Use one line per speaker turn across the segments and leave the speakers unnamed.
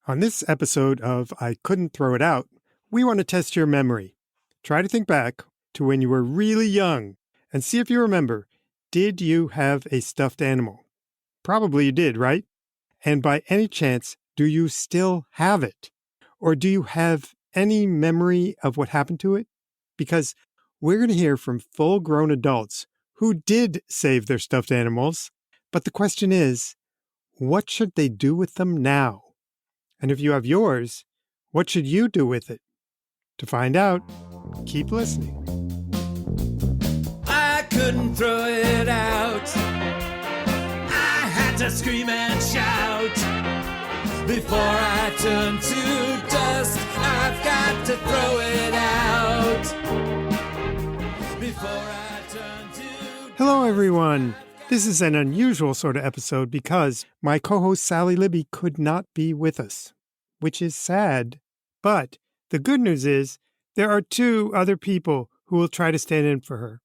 On this episode of I Couldn't Throw It Out, we want to test your memory. Try to think back to when you were really young and see if you remember, did you have a stuffed animal? Probably you did, right? And by any chance, do you still have it? Or do you have any memory of what happened to it? Because we're going to hear from full-grown adults who did save their stuffed animals. But the question is, what should they do with them now? And if you have yours, what should you do with it? To find out, keep listening.
I couldn't throw it out. I had to scream and shout. Before I turn to dust, I've got to throw it out. Before I turn to
Hello, everyone. This is an unusual sort of episode because my co-host Sally Libby could not be with us, which is sad. But the good news is there are two other people who will try to stand in for her.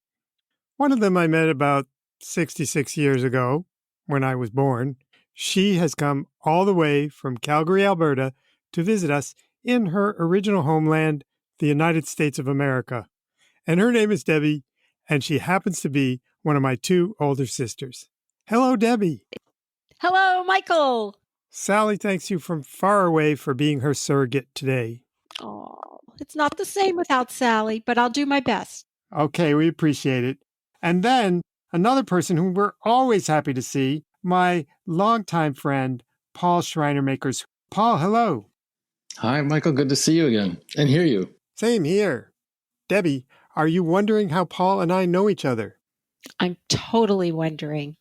One of them I met about 66 years ago when I was born. She has come all the way from Calgary, Alberta, to visit us in her original homeland, the United States of America. And her name is Debbie, and she happens to be one of my two older sisters. Hello, Debbie.
Hello, Michael.
Sally thanks you from far away for being her surrogate today.
Oh, it's not the same without Sally, but I'll do my best.
Okay, we appreciate it. And then another person whom we're always happy to see, my longtime friend, Paul Schreinermakers. Paul, hello.
Hi, Michael. Good to see you again and hear you.
Same here. Debbie, are you wondering how Paul and I know each other?
I'm totally wondering.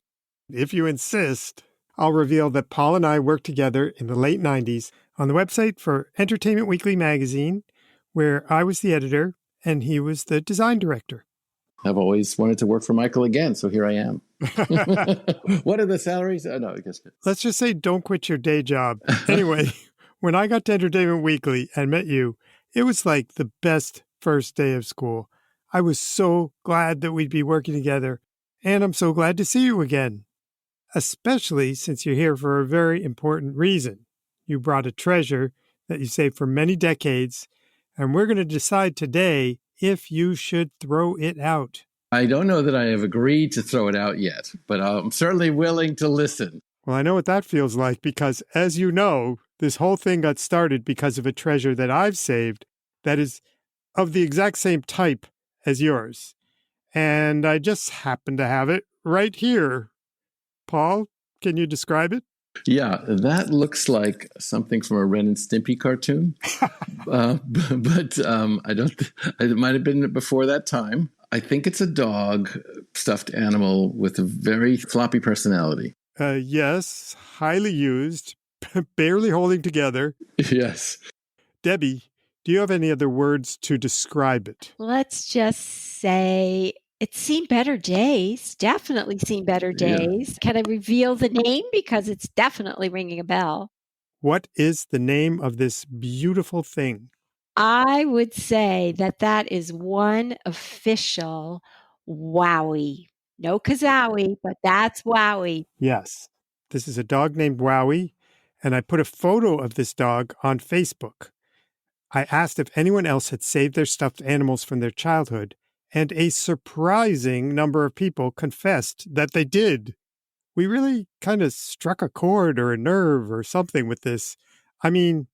If you insist, I'll reveal that Paul and I worked together in the late 90s on the website for Entertainment Weekly magazine, where I was the editor and he was the design director.
I've always wanted to work for Michael again, so here I am. What are the salaries? Oh, no, I guess.
Let's just say don't quit your day job. Anyway, when I got to Entertainment Weekly and met you, it was like the best first day of school. I was so glad that we'd be working together, and I'm so glad to see you again, especially since you're here for a very important reason. You brought a treasure that you saved for many decades, and we're going to decide today if you should throw it out.
I don't know that I have agreed to throw it out yet, but I'm certainly willing to listen.
Well, I know what that feels like because, as you know, this whole thing got started because of a treasure that I've saved that is of the exact same type as yours. And I just happen to have it right here. Paul, can you describe it?
Yeah, that looks like something from a Ren and Stimpy cartoon. but I don't. It might have been before that time. I think it's a dog, stuffed animal with a very floppy personality.
Yes, highly used, barely holding together.
Yes.
Debbie, do you have any other words to describe it?
Let's just say it's seen better days. Definitely seen better days. Can I reveal the name? Because it's definitely ringing a bell.
What is the name of this beautiful thing?
I would say that is one official Wowie. No Kazowie, but that's Wowie.
Yes, this is a dog named Wowie, and I put a photo of this dog on Facebook. I asked if anyone else had saved their stuffed animals from their childhood, and a surprising number of people confessed that they did. We really kind of struck a chord or a nerve or something with this. I mean,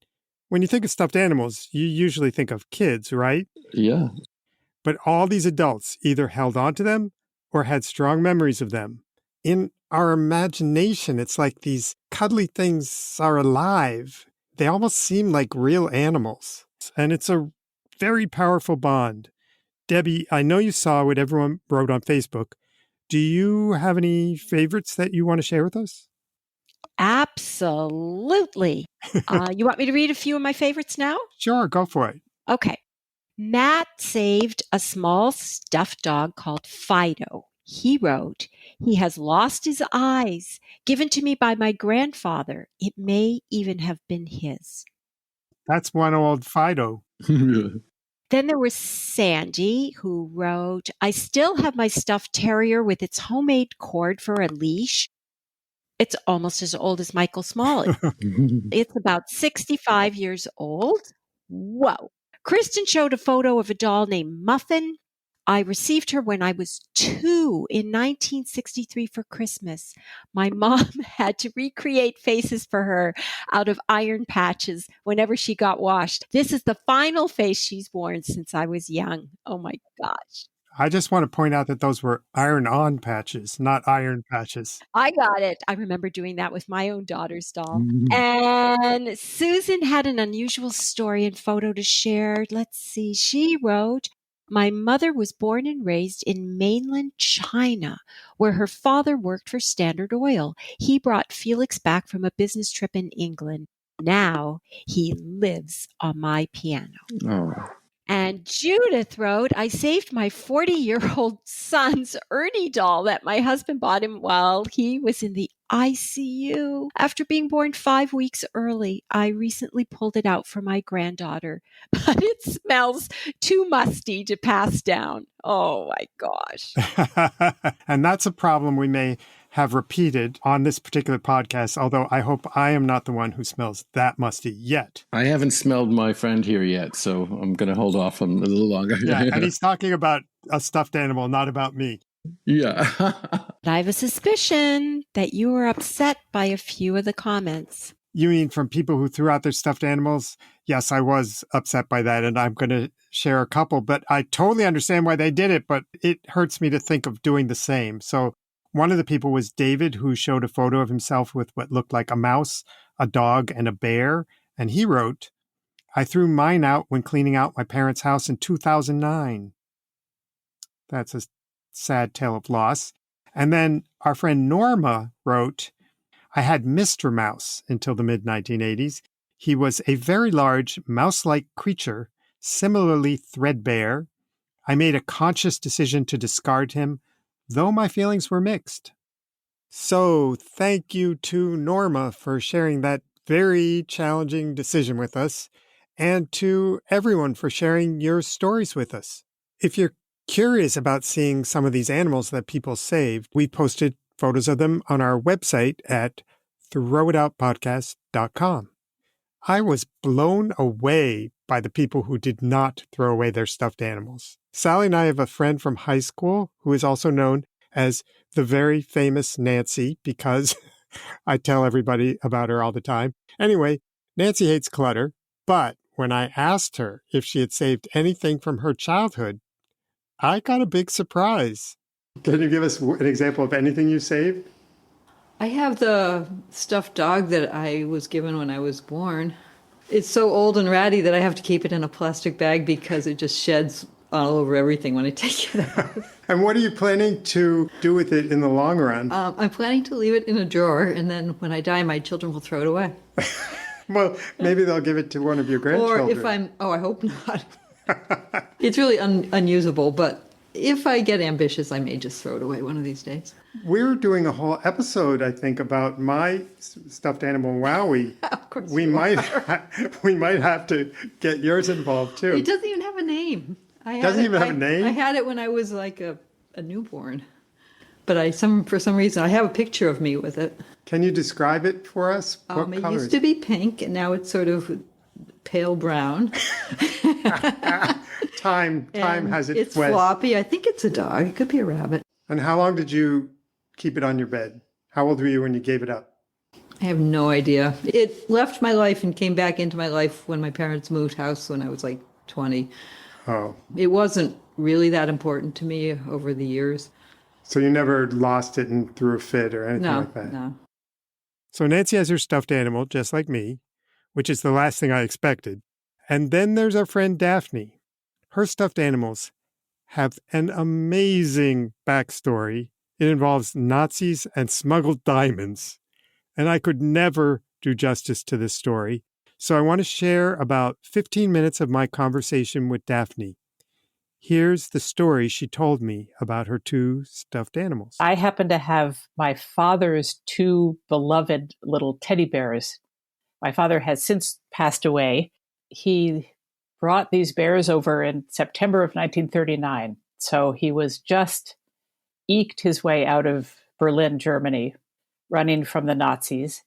when you think of stuffed animals, you usually think of kids, right?
Yeah.
But all these adults either held on to them or had strong memories of them. In our imagination, it's like these cuddly things are alive. They almost seem like real animals. And it's a very powerful bond. Debbie, I know you saw what everyone wrote on Facebook. Do you have any favorites that you want to share with us?
Absolutely. You want me to read a few of my favorites now?
Sure, go for it.
Okay. Matt saved a small stuffed dog called Fido. He wrote, "He has lost his eyes, given to me by my grandfather. It may even have been his."
That's one old Fido.
Then there was Sandy, who wrote, "I still have my stuffed terrier with its homemade cord for a leash." It's almost as old as Michael Smalley. It's about 65 years old. Whoa. Kristen showed a photo of a doll named Muffin. I received her when I was 2 in 1963 for Christmas. My mom had to recreate faces for her out of iron patches whenever she got washed. This is the final face she's worn since I was young. Oh my gosh.
I just want to point out that those were iron-on patches, not iron patches.
I got it. I remember doing that with my own daughter's doll. And Susan had an unusual story and photo to share. Let's see. She wrote, my mother was born and raised in mainland China, where her father worked for Standard Oil. He brought Felix back from a business trip in England. Now he lives on my piano.
Oh.
And Judith wrote, I saved my 40-year-old son's Ernie doll that my husband bought him while he was in the ICU. After being born 5 weeks early, I recently pulled it out for my granddaughter, but it smells too musty to pass down. Oh my gosh.
And that's a problem we may have repeated on this particular podcast, although I hope I am not the one who smells that musty yet.
I haven't smelled my friend here yet, so I'm going to hold off a little longer.
Yeah, and he's talking about a stuffed animal, not about me.
Yeah.
I have a suspicion that you were upset by a few of the comments.
You mean from people who threw out their stuffed animals? Yes, I was upset by that, and I'm going to share a couple, but I totally understand why they did it, but it hurts me to think of doing the same. So one of the people was David, who showed a photo of himself with what looked like a mouse, a dog, and a bear. And he wrote, I threw mine out when cleaning out my parents' house in 2009. That's a sad tale of loss. And then our friend Norma wrote, I had Mr. Mouse until the mid-1980s. He was a very large mouse-like creature, similarly threadbare. I made a conscious decision to discard him, though my feelings were mixed. So thank you to Norma for sharing that very challenging decision with us, and to everyone for sharing your stories with us. If you're curious about seeing some of these animals that people saved, we posted photos of them on our website at throwitoutpodcast.com. I was blown away by the people who did not throw away their stuffed animals. Sally and I have a friend from high school who is also known as the very famous Nancy, because I tell everybody about her all the time. Anyway, Nancy hates clutter, but when I asked her if she had saved anything from her childhood, I got a big surprise. Can you give us an example of anything you saved?
I have the stuffed dog that I was given when I was born. It's so old and ratty that I have to keep it in a plastic bag because it just sheds all over everything when I take it out.
And what are you planning to do with it in the long run?
I'm planning to leave it in a drawer, and then when I die, my children will throw it away.
Well, maybe they'll give it to one of your grandchildren.
Or if I hope not. It's really unusable, but if I get ambitious, I may just throw it away one of these days.
We're doing a whole episode, I think, about my stuffed animal, Wowie.
Of course
we might have to get yours involved too.
It doesn't even have a name.
Doesn't even have a name?
I had it when I was like a newborn. But for some reason, I have a picture of me with it.
Can you describe it for us? What
It
color
used
is
to be pink, and now it's sort of pale brown.
Time has its
It's
ways.
floppy. I think it's a dog. It could be a rabbit.
And how long did you keep it on your bed? How old were you when you gave it up?
I have no idea. It left my life and came back into my life when my parents moved house when I was like 20.
Oh.
It wasn't really that important to me over the years.
So you never lost it and threw a fit or anything like that?
No.
So Nancy has her stuffed animal, just like me, which is the last thing I expected. And then there's our friend Daphne. Her stuffed animals have an amazing backstory. It involves Nazis and smuggled diamonds. And I could never do justice to this story. So I want to share about 15 minutes of my conversation with Daphne. Here's the story she told me about her two stuffed animals.
I happen to have my father's two beloved little teddy bears. My father has since passed away. He brought these bears over in September of 1939. So he was just eked his way out of Berlin, Germany, running from the Nazis.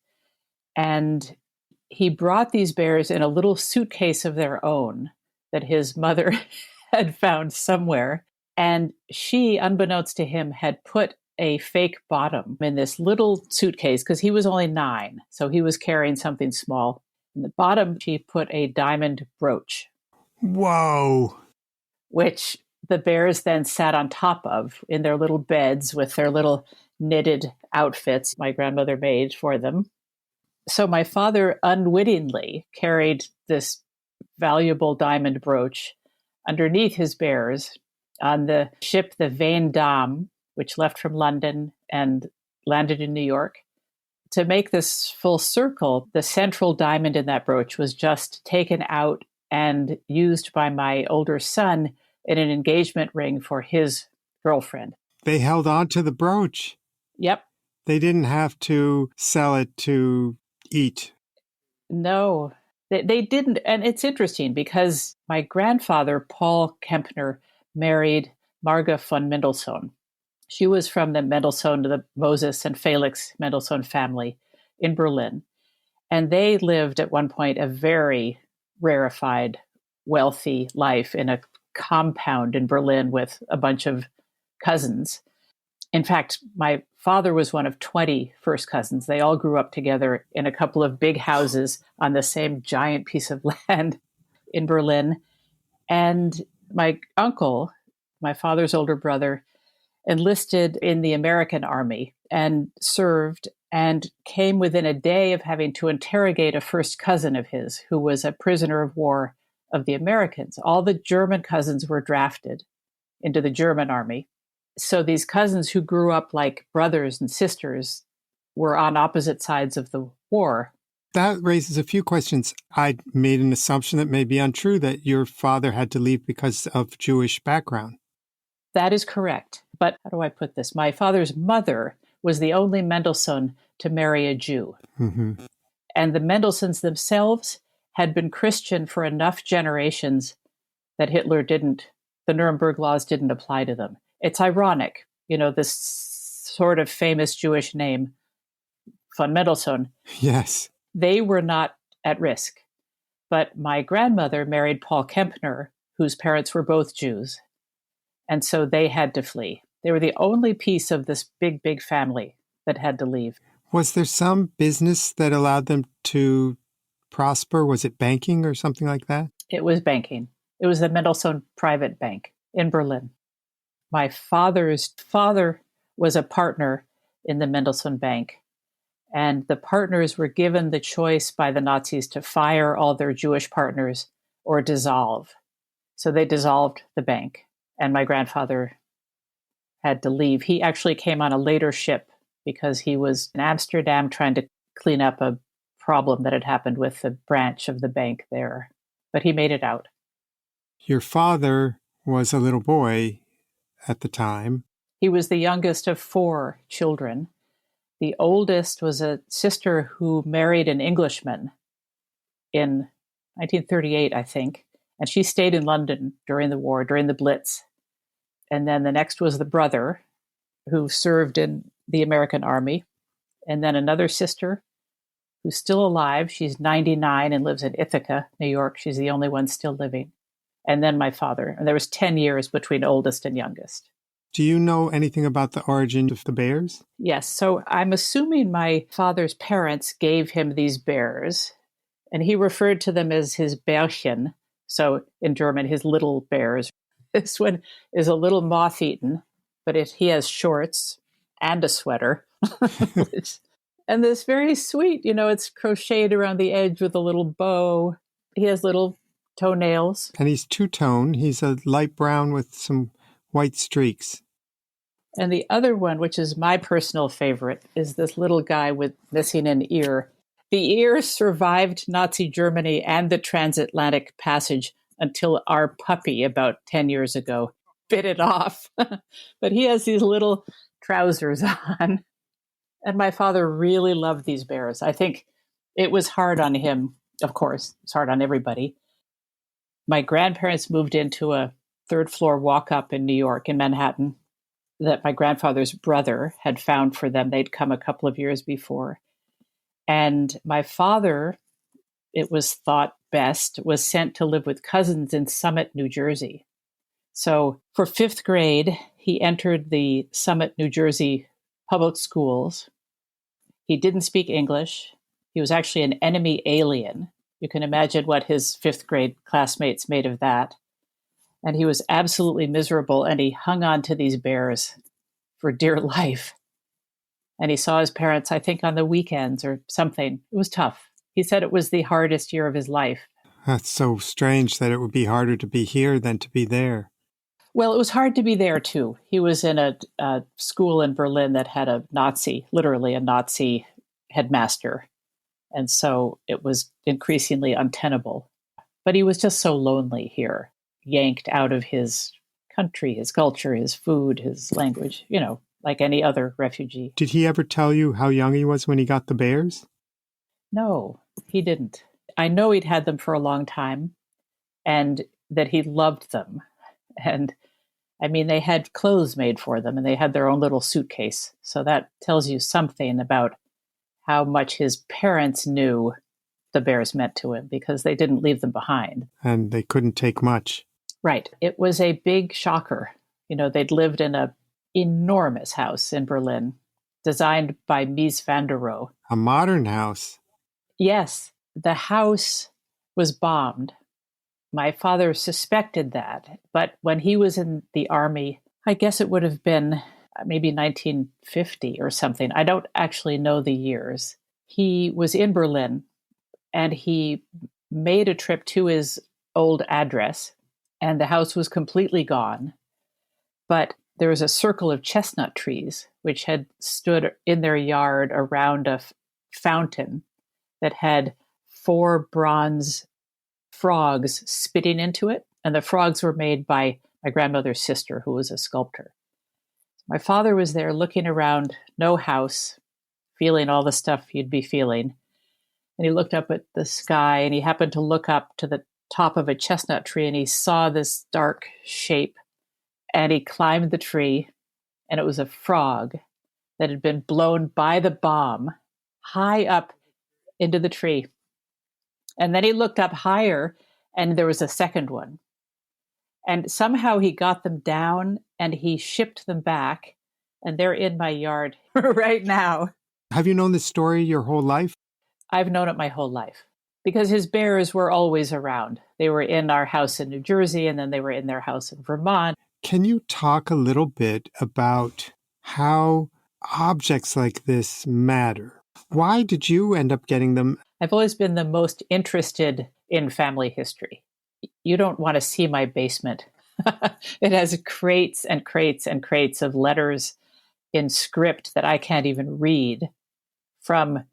And he brought these bears in a little suitcase of their own that his mother had found somewhere. And she, unbeknownst to him, had put a fake bottom in this little suitcase because he was only 9. So he was carrying something small. In the bottom, she put a diamond brooch,
Whoa.
which the bears then sat on top of in their little beds with their little knitted outfits my grandmother made for them. So my father unwittingly carried this valuable diamond brooch underneath his bears on the ship, the Veine Dame, which left from London and landed in New York. To make this full circle, the central diamond in that brooch was just taken out and used by my older son in an engagement ring for his girlfriend.
They held on to the brooch.
Yep.
They didn't have to sell it to eat.
No, they didn't. And it's interesting because my grandfather, Paul Kempner, married Marga von Mendelssohn. She was from the Mendelssohn, the Moses and Felix Mendelssohn family in Berlin. And they lived at one point a very rarefied, wealthy life in a compound in Berlin with a bunch of cousins. In fact, my father was one of 20 first cousins. They all grew up together in a couple of big houses on the same giant piece of land in Berlin. And my uncle, my father's older brother, enlisted in the American Army and served and came within a day of having to interrogate a first cousin of his who was a prisoner of war of the Americans. All the German cousins were drafted into the German army. So these cousins who grew up like brothers and sisters were on opposite sides of the war.
That raises a few questions. I made an assumption that may be untrue, that your father had to leave because of Jewish background.
That is correct. But how do I put this? My father's mother was the only Mendelssohn to marry a Jew.
Mm-hmm.
And the Mendelssohns themselves had been Christian for enough generations that the Nuremberg laws didn't apply to them. It's ironic, this sort of famous Jewish name, von Mendelssohn.
Yes.
They were not at risk. But my grandmother married Paul Kempner, whose parents were both Jews. And so they had to flee. They were the only piece of this big, big family that had to leave.
Was there some business that allowed them to prosper? Was it banking or something like that?
It was banking. It was the Mendelssohn Private Bank in Berlin. My father's father was a partner in the Mendelssohn Bank, and the partners were given the choice by the Nazis to fire all their Jewish partners or dissolve. So they dissolved the bank, and my grandfather had to leave. He actually came on a later ship because he was in Amsterdam trying to clean up a problem that had happened with the branch of the bank there, but he made it out.
Your father was a little boy at the time.
He was the youngest of 4 children. The oldest was a sister who married an Englishman in 1938, I think, and she stayed in London during the war, during the Blitz. And then the next was the brother who served in the American Army, and then another sister who's still alive. She's 99 and lives in Ithaca, New York. She's the only one still living. And then my father. And there was 10 years between oldest and youngest.
Do you know anything about the origin of the bears?
Yes. So I'm assuming my father's parents gave him these bears, and he referred to them as his Bärchen. So in German, his little bears. This one is a little moth-eaten, but he has shorts and a sweater. And this very sweet, it's crocheted around the edge with a little bow. He has little toenails.
And he's two-tone. He's a light brown with some white streaks.
And the other one, which is my personal favorite, is this little guy with missing an ear. The ear survived Nazi Germany and the transatlantic passage until our puppy about 10 years ago bit it off. But he has these little trousers on. And my father really loved these bears. I think it was hard on him, of course. It's hard on everybody. My grandparents moved into a 3rd floor walk-up in New York, in Manhattan. that my grandfather's brother had found for them. They'd come a couple of years before. And my father, it was thought best, was sent to live with cousins in Summit, New Jersey. So for fifth grade, he entered the Summit, New Jersey public schools. He didn't speak English. He was actually an enemy alien. You can imagine what his fifth grade classmates made of that. And he was absolutely miserable, and he hung on to these bears for dear life. And he saw his parents, I think, on the weekends or something. It was tough. He said it was the hardest year of his life.
That's so strange that it would be harder to be here than to be there.
Well, it was hard to be there, too. He was in a school in Berlin that had a Nazi, literally a Nazi headmaster. And so it was increasingly untenable. But he was just so lonely here, yanked out of his country, his culture, his food, his language, like any other refugee.
Did he ever tell you how young he was when he got the bears?
No, he didn't. I know he'd had them for a long time and that he loved them. And I mean, they had clothes made for them and they had their own little suitcase. So that tells you something about how much his parents knew the bears meant to him, because they didn't leave them behind.
And they couldn't take much.
Right. It was a big shocker. They'd lived in an enormous house in Berlin, designed by Mies van der Rohe.
A modern house.
Yes, the house was bombed. My father suspected that, but when he was in the army, I guess it would have been maybe 1950 or something. I don't actually know the years. He was in Berlin and he made a trip to his old address, and the house was completely gone. But there was a circle of chestnut trees which had stood in their yard around a fountain that had 4 bronze frogs spitting into it. And the frogs were made by my grandmother's sister, who was a sculptor. My father was there looking around, no house, feeling all the stuff you'd be feeling. And he looked up at the sky, and he happened to look up to the top of a chestnut tree, and he saw this dark shape. And he climbed the tree, and it was a frog that had been blown by the bomb high up into the tree. And then he looked up higher, and there was a second one. And somehow he got them down, and he shipped them back, and they're in my yard right now.
Have you known this story your whole life?
I've known it my whole life, because his bears were always around. They were in our house in New Jersey, and then they were in their house in Vermont.
Can you talk a little bit about how objects like this matter? Why did you end up getting them?
I've always been the most interested in family history. You don't want to see my basement. It has crates and crates and crates of letters in script that I can't even read, from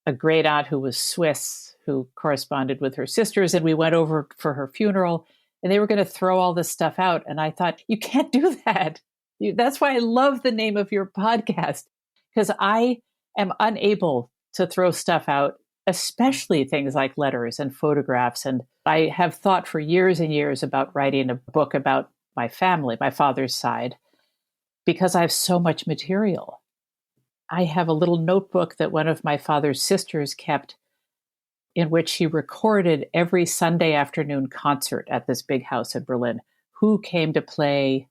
a great aunt who was Swiss, who corresponded with her sisters, and we went over for her funeral, and they were going to throw all this stuff out. And I thought, you can't do that. That's why I love the name of your podcast, because I am unable to throw stuff out, especially things like letters and photographs. And I have thought for years and years about writing a book about my family, my father's side, because I have so much material. I have a little notebook that one of my father's sisters kept, in which he recorded every Sunday afternoon concert at this big house in Berlin, who came to play,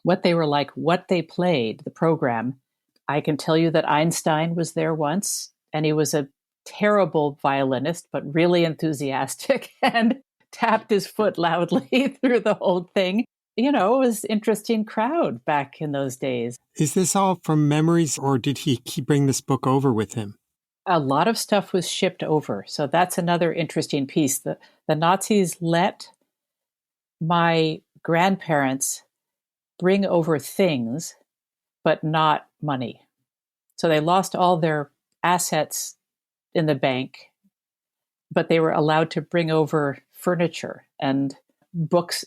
what they were like, what they played, the program. I can tell you that Einstein was there once, and he was a terrible violinist, but really enthusiastic, and tapped his foot loudly through the whole thing. It was an interesting crowd back in those days.
Is this all from memories, or did he bring this book over with him?
A lot of stuff was shipped over. So that's another interesting piece. The Nazis let my grandparents bring over things, but not money. So they lost all their assets in the bank, but they were allowed to bring over furniture and books,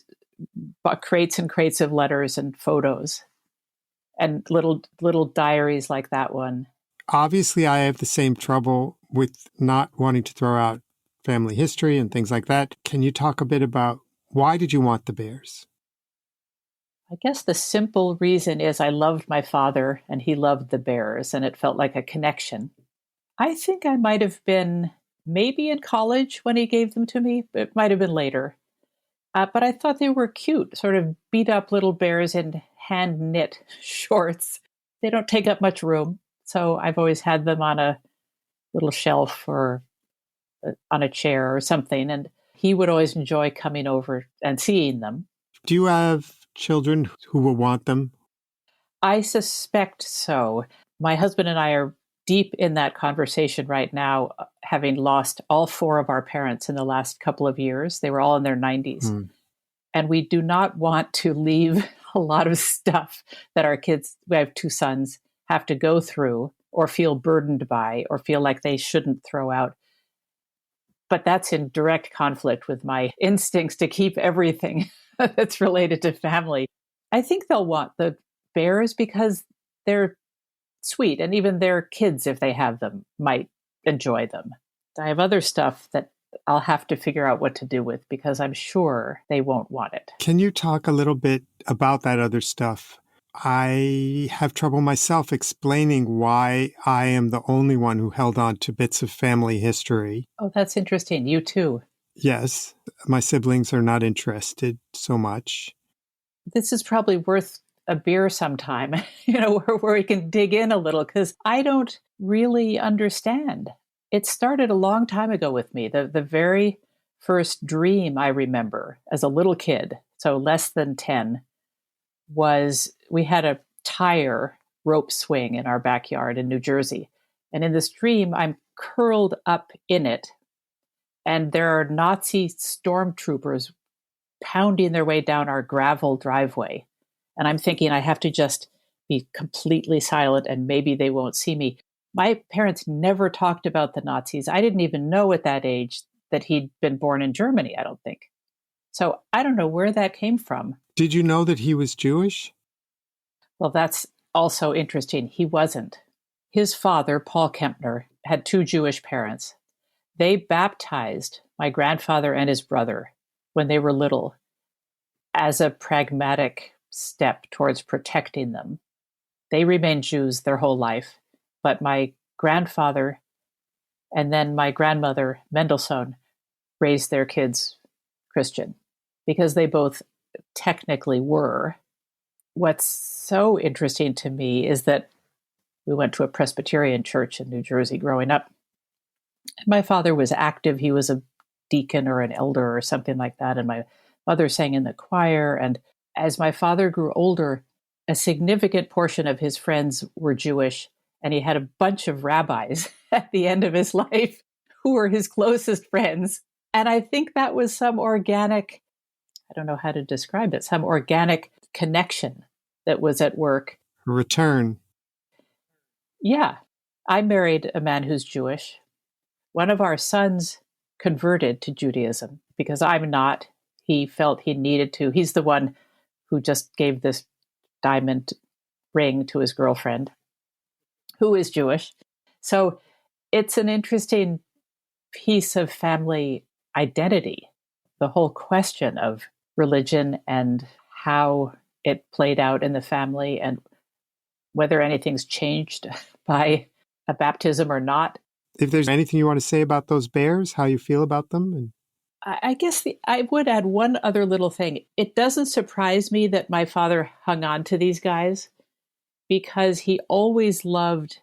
crates and crates of letters and photos, and little diaries like that one.
Obviously, I have the same trouble with not wanting to throw out family history and things like that. Can you talk a bit about why did you want the bears?
I guess the simple reason is I loved my father and he loved the bears, and it felt like a connection. I think I might have been maybe in college when he gave them to me. It might have been later. But I thought they were cute, sort of beat up little bears in hand knit shorts. They don't take up much room. So I've always had them on a little shelf or on a chair or something. And he would always enjoy coming over and seeing them.
Do you have children who will want them?
I suspect so. My husband and I are deep in that conversation right now, having lost all four of our parents in the last couple of years. They were all in their 90s. And we do not want to leave a lot of stuff that our kids, we have two sons, have to go through or feel burdened by or feel like they shouldn't throw out. But that's in direct conflict with my instincts to keep everything that's related to family. I think they'll want the bears because they're sweet, and even their kids, if they have them, might enjoy them. I have other stuff that I'll have to figure out what to do with because I'm sure they won't want it.
Can you talk a little bit about that other stuff? I have trouble myself explaining why I am the only one who held on to bits of family history.
Oh, that's interesting. You too.
Yes, my siblings are not interested so much.
This is probably worth a beer sometime, where we can dig in a little, because I don't really understand. It started a long time ago with me. The very first dream I remember as a little kid, so less than 10, was we had a tire rope swing in our backyard in New Jersey. And in this dream, I'm curled up in it, and there are Nazi stormtroopers pounding their way down our gravel driveway. And I'm thinking I have to just be completely silent and maybe they won't see me. My parents never talked about the Nazis. I didn't even know at that age that he'd been born in Germany, I don't think. So I don't know where that came from.
Did you know that he was Jewish?
Well, that's also interesting. He wasn't. His father, Paul Kempner, had two Jewish parents. They baptized my grandfather and his brother when they were little as a pragmatic step towards protecting them. They remained Jews their whole life, but my grandfather and then my grandmother, Mendelssohn, raised their kids Christian because they both technically were. What's so interesting to me is that we went to a Presbyterian church in New Jersey growing up. My father was active. He was a deacon or an elder or something like that. And my mother sang in the choir. And as my father grew older, a significant portion of his friends were Jewish, and he had a bunch of rabbis at the end of his life who were his closest friends. And I think that was some organic, I don't know how to describe it, some organic connection that was at work.
Return.
Yeah. I married a man who's Jewish. One of our sons converted to Judaism because I'm not. He felt he needed to. He's the one who just gave this diamond ring to his girlfriend, who is Jewish. So it's an interesting piece of family identity, the whole question of religion and how it played out in the family and whether anything's changed by a baptism or not.
If there's anything you want to say about those bears, how you feel about them?
I guess I would add one other little thing. It doesn't surprise me that my father hung on to these guys because he always loved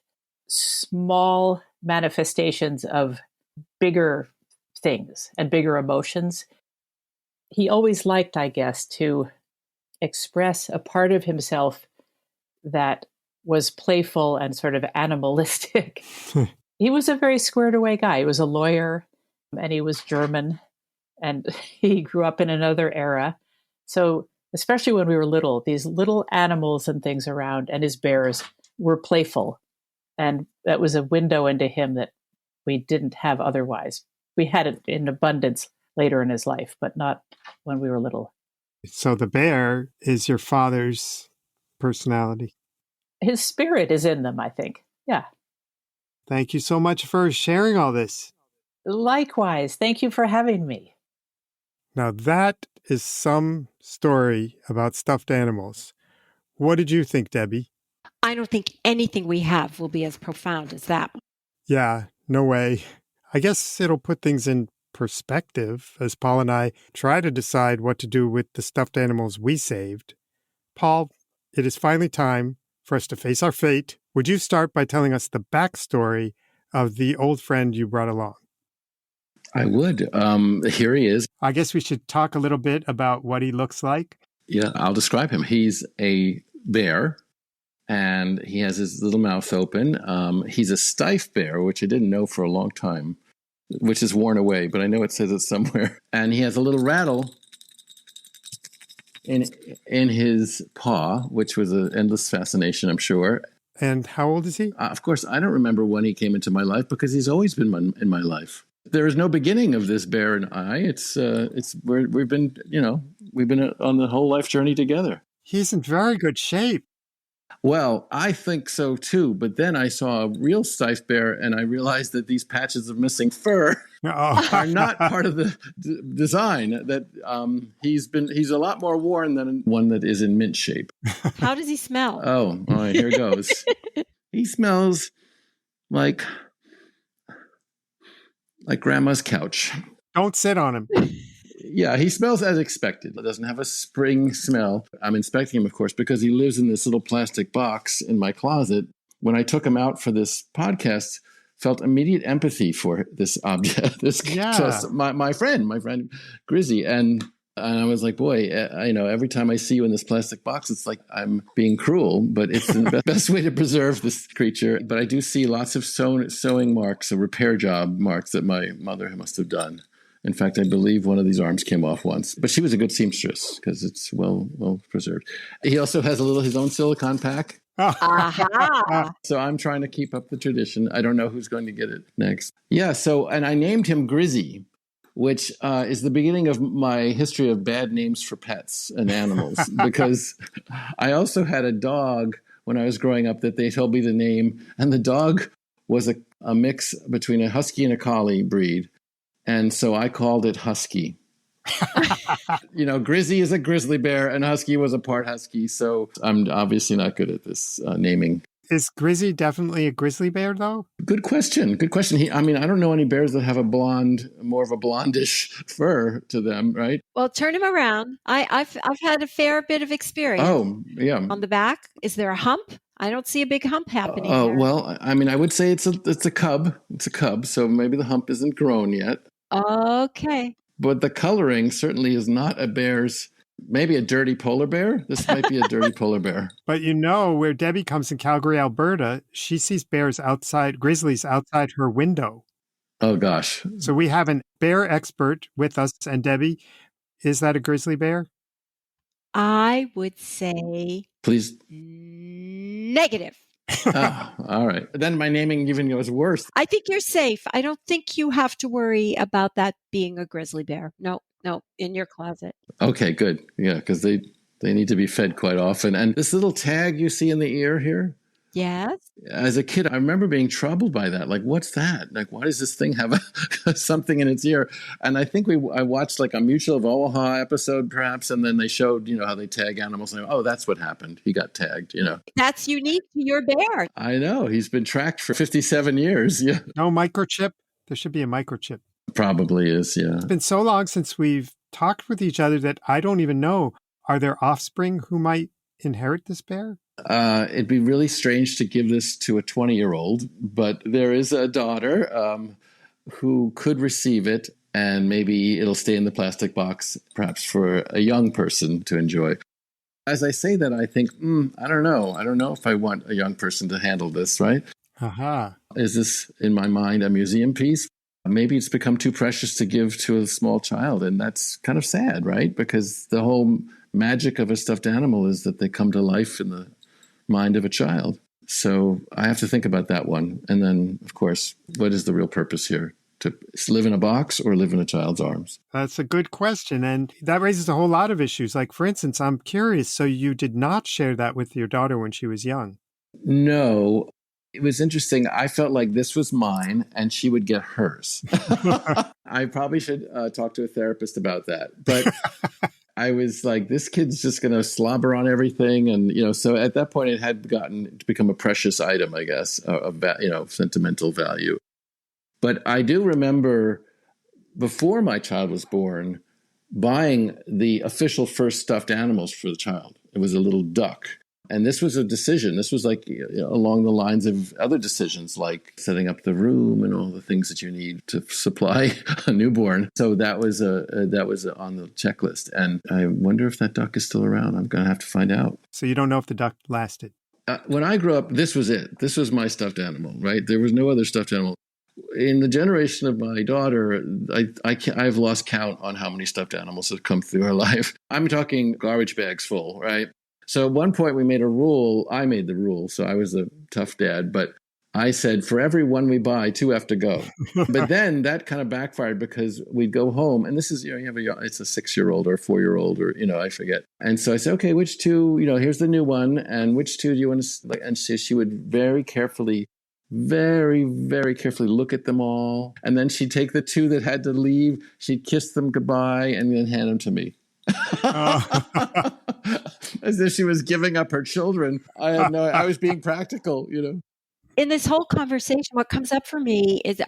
small manifestations of bigger things and bigger emotions. He always liked, I guess, to express a part of himself that was playful and sort of animalistic. He was a very squared away guy. He was a lawyer and he was German. And he grew up in another era. So especially when we were little, these little animals and things around and his bears were playful. And that was a window into him that we didn't have otherwise. We had it in abundance later in his life, but not when we were little.
So the bear is your father's personality.
His spirit is in them, I think. Yeah.
Thank you so much for sharing all this.
Likewise. Thank you for having me.
Now that is some story about stuffed animals. What did you think, Debbie?
I don't think anything we have will be as profound as that.
Yeah, no way. I guess it'll put things in perspective as Paul and I try to decide what to do with the stuffed animals we saved. Paul, it is finally time for us to face our fate. Would you start by telling us the backstory of the old friend you brought along?
I would. Here he is.
I guess we should talk a little bit about what he looks like.
Yeah, I'll describe him. He's a bear, and he has his little mouth open. He's a stiff bear, which I didn't know for a long time, which is worn away, but I know it says it somewhere. And he has a little rattle in his paw, which was an endless fascination, I'm sure.
And how old is he?
Of course, I don't remember when he came into my life because he's always been in my life. There is no beginning of this bear and I. We've been on the whole life journey together.
He's in very good shape.
Well, I think so too. But then I saw a real stiff bear, and I realized that these patches of missing fur are not part of the design. That he's a lot more worn than one that is in mint shape.
How does he smell?
Oh, all right, here goes. He smells like grandma's couch.
Don't sit on him.
Yeah, he smells as expected. It doesn't have a spring smell. I'm inspecting him, of course, because he lives in this little plastic box in my closet. When I took him out for this podcast, felt immediate empathy for this object, my friend Grizzy. And I was like, boy, every time I see you in this plastic box, it's like I'm being cruel, but it's the best way to preserve this creature. But I do see lots of sewing marks, repair job marks that my mother must have done. In fact, I believe one of these arms came off once, but she was a good seamstress because it's well preserved. He also has his own silicone pack.
Aha.
So I'm trying to keep up the tradition. I don't know who's going to get it next. Yeah. And I named him Grizzy, which is the beginning of my history of bad names for pets and animals, because I also had a dog when I was growing up that they told me the name, and the dog was a mix between a husky and a collie breed. And so I called it Husky. Grizzy is a grizzly bear and Husky was a part husky. So I'm obviously not good at this naming.
Is Grizzy definitely a grizzly bear, though?
Good question. I don't know any bears that have more of a blondish fur to them, right?
Well, turn him around. I've had a fair bit of experience.
Oh, yeah.
On the back, is there a hump? I don't see a big hump happening.
Oh,
there.
well, I would say it's a cub. It's a cub, so maybe the hump isn't grown yet.
Okay.
But the coloring certainly is not a bear's. Maybe a dirty polar bear? This might be a dirty polar bear.
But where Debbie comes in Calgary, Alberta, she sees grizzlies outside her window.
Oh, gosh.
So we have a bear expert with us. And Debbie, is that a grizzly bear?
I would say...
Please.
Negative.
Oh, all right. Then my naming even goes worse.
I think you're safe. I don't think you have to worry about that being a grizzly bear. No, in your closet.
Okay, good. Yeah, because they need to be fed quite often. And this little tag you see in the ear here?
Yes.
As a kid, I remember being troubled by that. Like, what's that? Like, why does this thing have something in its ear? And I think I watched like a Mutual of Omaha episode, perhaps, and then they showed, how they tag animals. And that's what happened. He got tagged,
That's unique to your bear.
I know. He's been tracked for 57 years. Yeah.
No microchip? There should be a microchip.
Probably is, yeah.
It's been so long since we've talked with each other that I don't even know. Are there offspring who might inherit this bear?
It'd be really strange to give this to a 20-year-old, but there is a daughter who could receive it, and maybe it'll stay in the plastic box, perhaps for a young person to enjoy. As I say that, I think, I don't know. I don't know if I want a young person to handle this, right?
Aha.
Is this, in my mind, a museum piece? Maybe it's become too precious to give to a small child, and that's kind of sad, right? Because the whole magic of a stuffed animal is that they come to life in the mind of a child. So I have to think about that one. And then, of course, what is the real purpose here? To live in a box or live in a child's arms?
That's a good question. And that raises a whole lot of issues. Like, for instance, I'm curious. So you did not share that with your daughter when she was young?
No. It was interesting. I felt like this was mine and she would get hers. I probably should talk to a therapist about that. But I was like, this kid's just going to slobber on everything. And, so at that point, it had gotten to become a precious item, I guess, of sentimental value. But I do remember before my child was born, buying the official first stuffed animals for the child. It was a little duck. And this was a decision. This was like along the lines of other decisions, like setting up the room and all the things that you need to supply a newborn. So that was on the checklist. And I wonder if that duck is still around. I'm going to have to find out.
So you don't know if the duck lasted?
When I grew up, this was it. This was my stuffed animal, right? There was no other stuffed animal. In the generation of my daughter, I've lost count on how many stuffed animals have come through her life. I'm talking garbage bags full, right? So at one point we made a rule. I made the rule, so I was a tough dad. But I said, for every one we buy, 2 have to go. But then that kind of backfired because we'd go home, and this is it's a 6-year-old or a 4-year-old or I forget. And so I said, okay, which 2? Here's the new one, and which 2 do you want to? And so she would very carefully look at them all, and then she'd take the 2 that had to leave. She'd kiss them goodbye, and then hand them to me. As if she was giving up her children. I was being practical,
In this whole conversation, what comes up for me is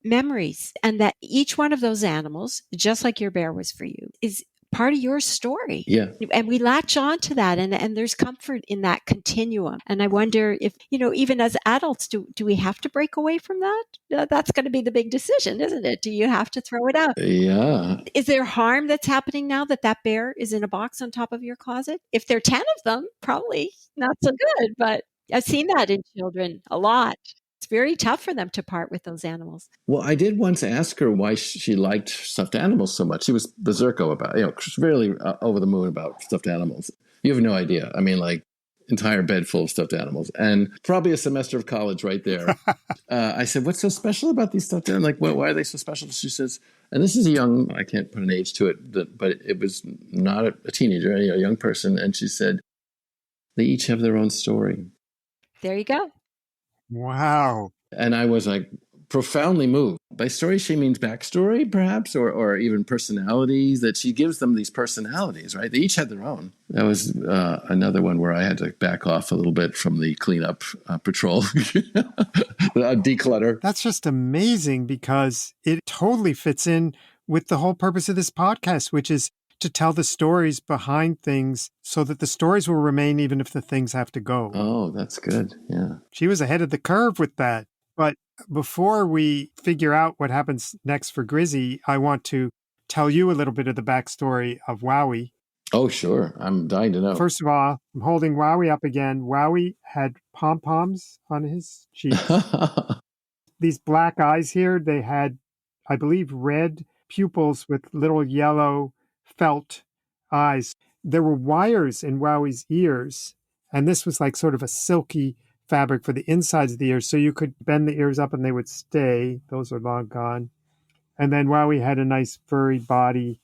memories, and that each one of those animals, just like your bear was for you, is part of your story.
Yeah.
And we latch on to that, and there's comfort in that continuum. And I wonder if, even as adults, do we have to break away from that? That's going to be the big decision, isn't it? Do you have to throw it out?
Yeah.
Is there harm that's happening now that bear is in a box on top of your closet? If there are 10 of them, probably not so good, but I've seen that in children a lot. It's very tough for them to part with those animals.
Well, I did once ask her why she liked stuffed animals so much. She was berserko about, really over the moon about stuffed animals. You have no idea. I mean, like entire bed full of stuffed animals, and probably a semester of college right there. I said, "What's so special about these stuffed animals? Like, why are they so special?" She says, and this is I can't put an age to it, but it was not a teenager, a young person, and she said, they each have their own story.
There you go.
Wow.
And I was like profoundly moved. By story, she means backstory, perhaps, or even personalities, that she gives them these personalities, right? They each had their own. That was another one where I had to back off a little bit from the cleanup patrol, declutter.
That's just amazing because it totally fits in with the whole purpose of this podcast, which is to tell the stories behind things so that the stories will remain even if the things have to go.
Oh, that's good. Yeah.
She was ahead of the curve with that. But before we figure out what happens next for Grizzy, I want to tell you a little bit of the backstory of Wowie.
Oh, sure. I'm dying to know.
First of all, I'm holding Wowie up again. Wowie had pom-poms on his cheeks. These black eyes here, they had, I believe, red pupils with little yellow felt eyes. There were wires in Wowie's ears, and this was like sort of a silky fabric for the insides of the ears, so you could bend the ears up and they would stay. Those are long gone. And then Wowie had a nice furry body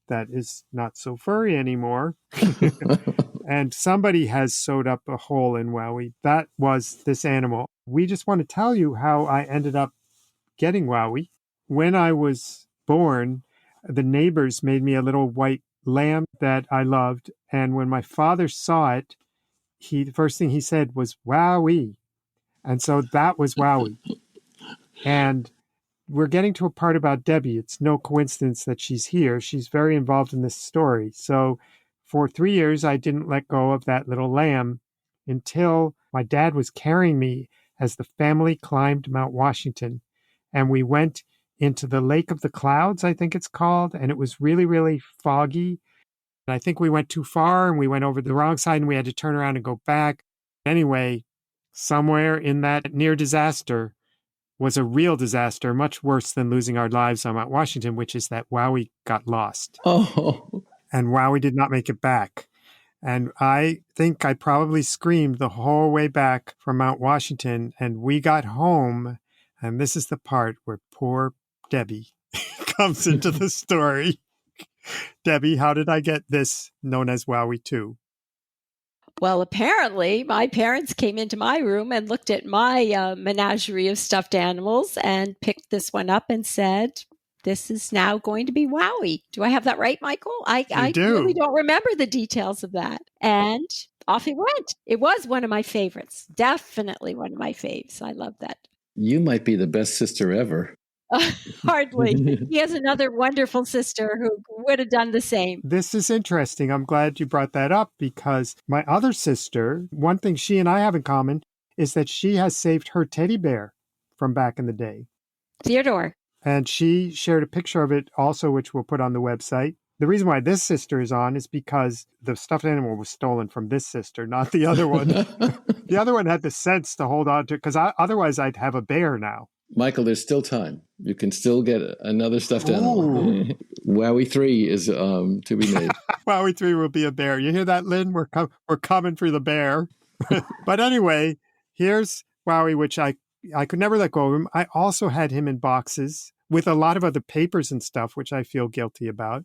that is not so furry anymore. And somebody has sewed up a hole in Wowie. That was this animal. We just want to tell you how I ended up getting Wowie. When I was born, the neighbors made me a little white lamb that I loved. And when my father saw it, the first thing he said was, Wowie. And so that was Wowie. And we're getting to a part about Debbie. It's no coincidence that she's here. She's very involved in this story. So for 3 years, I didn't let go of that little lamb until my dad was carrying me as the family climbed Mount Washington. And we went into the Lake of the Clouds, I think it's called. And it was really, really foggy. And I think we went too far and we went over the wrong side and we had to turn around and go back. Anyway, somewhere in that near disaster was a real disaster, much worse than losing our lives on Mount Washington, which is that Wowie got lost.
Oh.
And Wowie did not make it back. And I think I probably screamed the whole way back from Mount Washington. And we got home. And this is the part where poor Debbie comes into the story. Debbie, how did I get this known as Wowie 2?
Well, apparently, my parents came into my room and looked at my menagerie of stuffed animals and picked this one up and said, "This is now going to be Wowie." Do I have that right, Michael? I
do.
really don't remember the details of that. And off he went. It was one of my favorites. Definitely one of my faves. I love that.
You might be the best sister ever.
Hardly. He has another wonderful sister who would have done the same.
This is interesting. I'm glad you brought that up because my other sister, one thing she and I have in common is that she has saved her teddy bear from back in the day.
Theodore.
And she shared a picture of it also, which we'll put on the website. The reason why this sister is on is because the stuffed animal was stolen from this sister, not the other one. The other one had the sense to hold on to it because otherwise I'd have a bear now.
Michael, there's still time. You can still get another stuffed animal. Wowie 3 is to be made.
Wowie 3 will be a bear. You hear that, Lynn? We're coming for the bear. But anyway, here's Wowie, which I could never let go of him. I also had him in boxes with a lot of other papers and stuff, which I feel guilty about.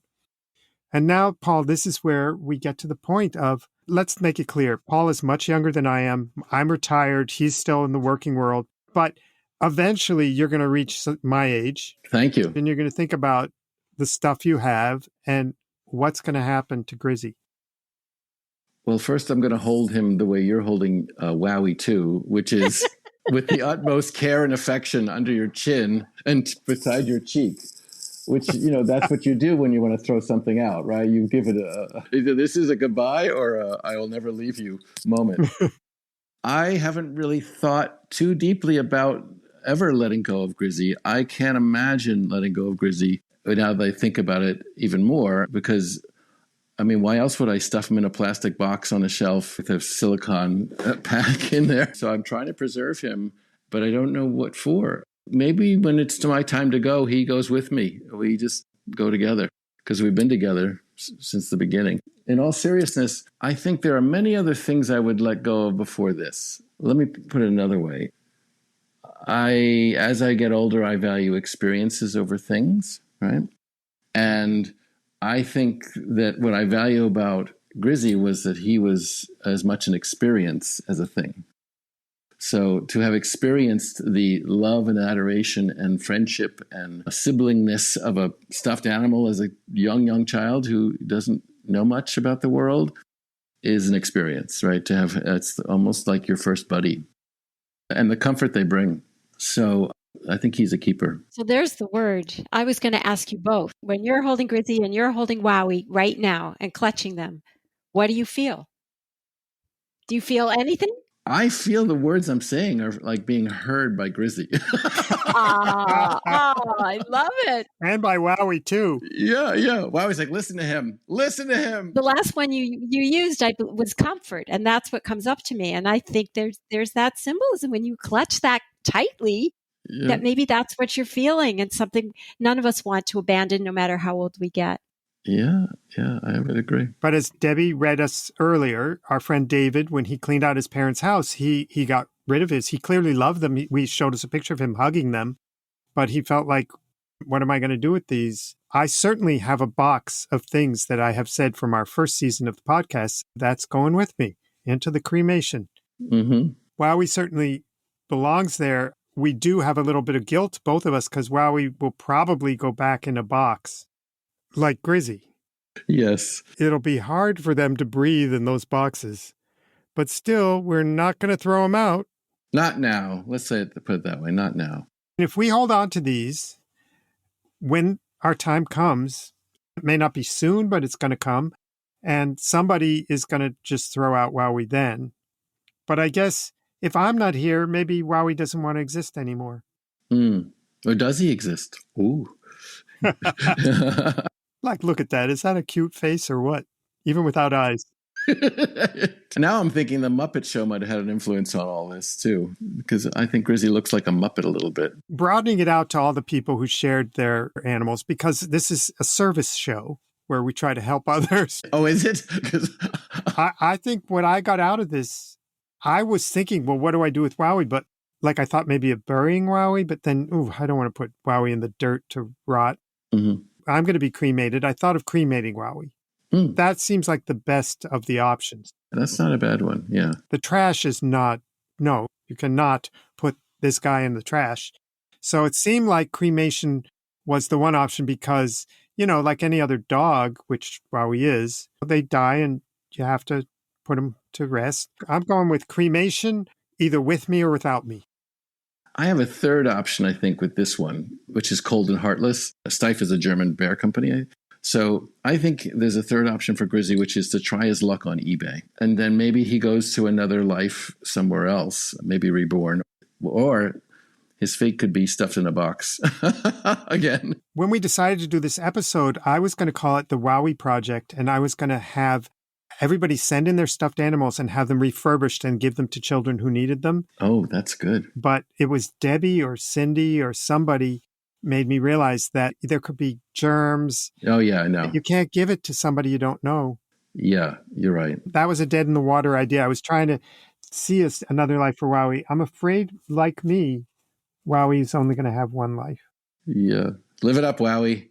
And now, Paul, this is where we get to the point of, let's make it clear. Paul is much younger than I am. I'm retired. He's still in the working world. But eventually, you're going to reach my age.
Thank you.
And you're going to think about the stuff you have and what's going to happen to Grizzy.
Well, first, I'm going to hold him the way you're holding Wowie 2, which is with the utmost care and affection under your chin and beside your cheek, which, that's what you do when you want to throw something out, right? You give it either this is a goodbye or a I will never leave you moment. I haven't really thought too deeply about ever letting go of Grizzy. I can't imagine letting go of Grizzy now that I think about it even more, because why else would I stuff him in a plastic box on a shelf with a silicone pack in there? So I'm trying to preserve him, but I don't know what for. Maybe when it's my time to go, he goes with me. We just go together because we've been together since the beginning. In all seriousness, I think there are many other things I would let go of before this. Let me put it another way. As I get older, I value experiences over things, right? And I think that what I value about Grizzy was that he was as much an experience as a thing. So to have experienced the love and adoration and friendship and siblingness of a stuffed animal as a young child who doesn't know much about the world is an experience, right? It's almost like your first buddy and the comfort they bring. So I think he's a keeper.
So there's the word. I was going to ask you both. When you're holding Grizzy and you're holding Wowie right now and clutching them, what do you feel? Do you feel anything?
I feel the words I'm saying are like being heard by Grizzy.
I love it.
And by Wowie, too.
Yeah. Wowie's like, listen to him. Listen to him.
The last one you used was comfort, and that's what comes up to me. And I think there's that symbolism when you clutch that tightly, that maybe that's what you're feeling, and something none of us want to abandon no matter how old we get.
Yeah, I would agree.
But as Debbie read us earlier, our friend David, when he cleaned out his parents' house, he got rid of his. He clearly loved them. We showed us a picture of him hugging them, but he felt like, what am I going to do with these? I certainly have a box of things that I have said from our first season of the podcast that's going with me into the cremation.
Mm-hmm.
Wowie certainly belongs there. We do have a little bit of guilt, both of us, because Wowie will probably go back in a box. Like Grizzy.
Yes.
It'll be hard for them to breathe in those boxes. But still, we're not going to throw them out.
Not now. Let's put it that way. Not now.
If we hold on to these, when our time comes, it may not be soon, but it's going to come. And somebody is going to just throw out Wowie then. But I guess if I'm not here, maybe Wowie doesn't want to exist anymore.
Or does he exist? Ooh.
Like, look at that. Is that a cute face or what? Even without eyes.
Now I'm thinking the Muppet Show might have had an influence on all this too, because I think Grizzy looks like a Muppet a little bit.
Broadening it out to all the people who shared their animals, because this is a service show where we try to help others.
Oh, is it?
I think what I got out of this, I was thinking, well, what do I do with Wowie? But like I thought maybe of burying Wowie, but then, I don't want to put Wowie in the dirt to rot.
Mm-hmm.
I'm going to be cremated. I thought of cremating Wowie. That seems like the best of the options.
That's not a bad one. Yeah.
The trash is not, no, you cannot put this guy in the trash. So it seemed like cremation was the one option because, like any other dog, which Wowie is, they die and you have to put them to rest. I'm going with cremation, either with me or without me.
I have a third option, I think, with this one, which is Cold and Heartless. Steiff is a German bear company. So I think there's a third option for Grizzy, which is to try his luck on eBay. And then maybe he goes to another life somewhere else, maybe reborn, or his fate could be stuffed in a box again.
When we decided to do this episode, I was going to call it the Wowie Project, and I was going to have everybody send in their stuffed animals and have them refurbished and give them to children who needed them.
Oh, that's good.
But it was Debbie or Cindy or somebody made me realize that there could be germs.
Oh, yeah, I know.
You can't give it to somebody you don't know.
Yeah, you're right.
That was a dead in the water idea. I was trying to see another life for Wowie. I'm afraid, like me, Wowie's only going to have one life.
Yeah. Live it up, Wowie.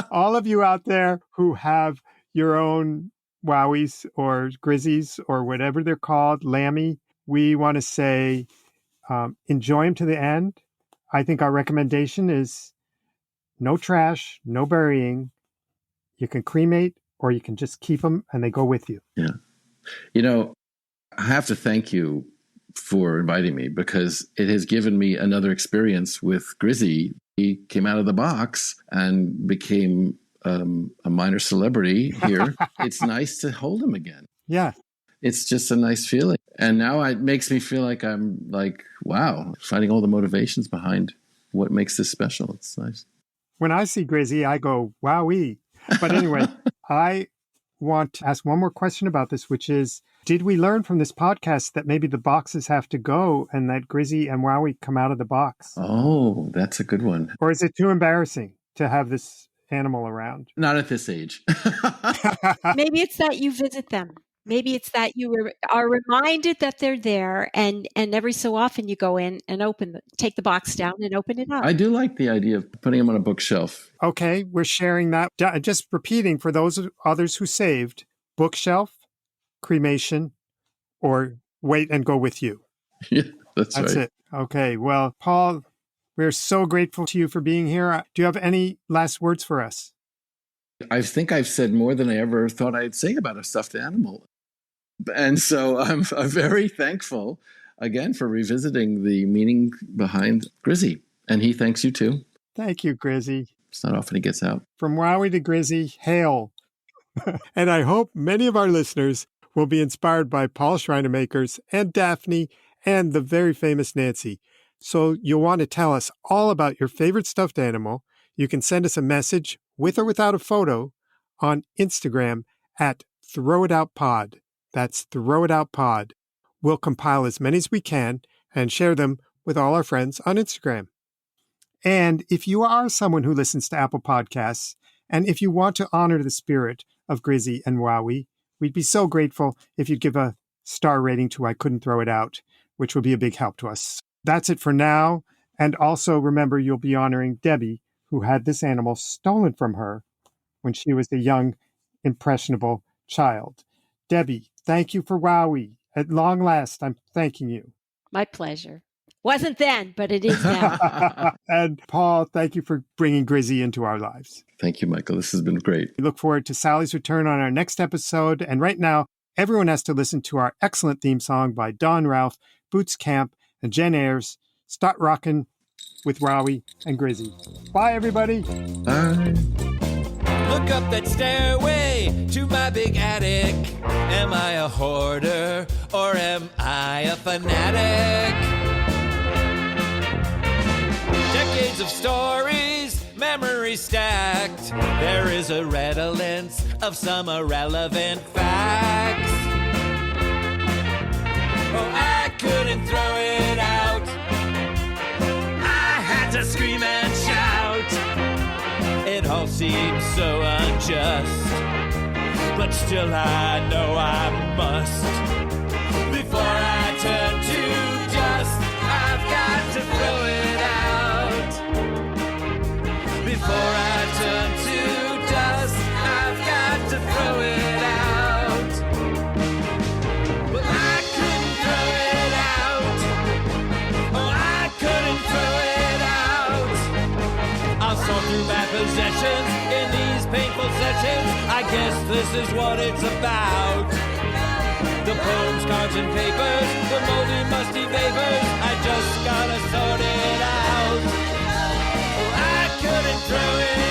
All of you out there who have your own Wowies or Grizzies or whatever they're called, Lammy, we want to say enjoy them to the end. I think our recommendation is no trash, no burying. You can cremate or you can just keep them and they go with you.
Yeah. I have to thank you for inviting me because it has given me another experience with Grizzy. He came out of the box and became a minor celebrity here. It's nice to hold him again.
Yeah.
It's just a nice feeling. And now it makes me feel like I'm like, wow, finding all the motivations behind what makes this special. It's nice.
When I see Grizzy, I go, wowee. But anyway, I want to ask one more question about this, which is, did we learn from this podcast that maybe the boxes have to go and that Grizzy and Wowie come out of the box?
Oh, that's a good one.
Or is it too embarrassing to have this animal around?
Not at this age.
Maybe it's that you visit them. Maybe it's that you are reminded that they're there, and every so often you go in and take the box down and open it up.
I do like the idea of putting them on a bookshelf.
Okay, we're sharing that. Just repeating for those others who saved, bookshelf, cremation, or wait and go with you.
Yeah, that's right.
That's it. Okay, well, Paul, we're so grateful to you for being here. Do you have any last words for us?
I think I've said more than I ever thought I'd say about a stuffed animal. And so I'm very thankful, again, for revisiting the meaning behind Grizzy. And he thanks you, too.
Thank you, Grizzy.
It's not often he gets out.
From Wowie to Grizzy, hail. And I hope many of our listeners will be inspired by Paul Schreinemakers and Daphne and the very famous Nancy. So you'll want to tell us all about your favorite stuffed animal. You can send us a message with or without a photo on Instagram at ThrowItOutPod. That's ThrowItOutPod. We'll compile as many as we can and share them with all our friends on Instagram. And if you are someone who listens to Apple Podcasts, and if you want to honor the spirit of Grizzy and Wowie, we'd be so grateful if you'd give a star rating to I Couldn't Throw It Out, which would be a big help to us. That's it for now. And also remember, you'll be honoring Debbie, who had this animal stolen from her when she was a young, impressionable child. Debbie, thank you for Wowie. At long last, I'm thanking you.
My pleasure. Wasn't then, but it is now.
And Paul, thank you for bringing Grizzy into our lives.
Thank you, Michael. This has been great.
We look forward to Sally's return on our next episode. And right now, everyone has to listen to our excellent theme song by Don Ralph, Boots Camp, and Jen Ayers. Start rocking with Wowie and Grizzy. Bye, everybody.
Bye.
Look up that stairway to my big attic. Am I a hoarder or am I a fanatic? Decades of stories, memories stacked. There is a redolence of some irrelevant facts. Oh, I couldn't throw it out. I had to scream and shout. It all seems so unjust, but still I know I must. Before I turn to dust, I've got to throw it out. Before I turn to dust, I've got I guess this is what it's about. The poems, cards, and papers, the moldy, musty vapors, I just gotta sort it out. Oh, I couldn't throw it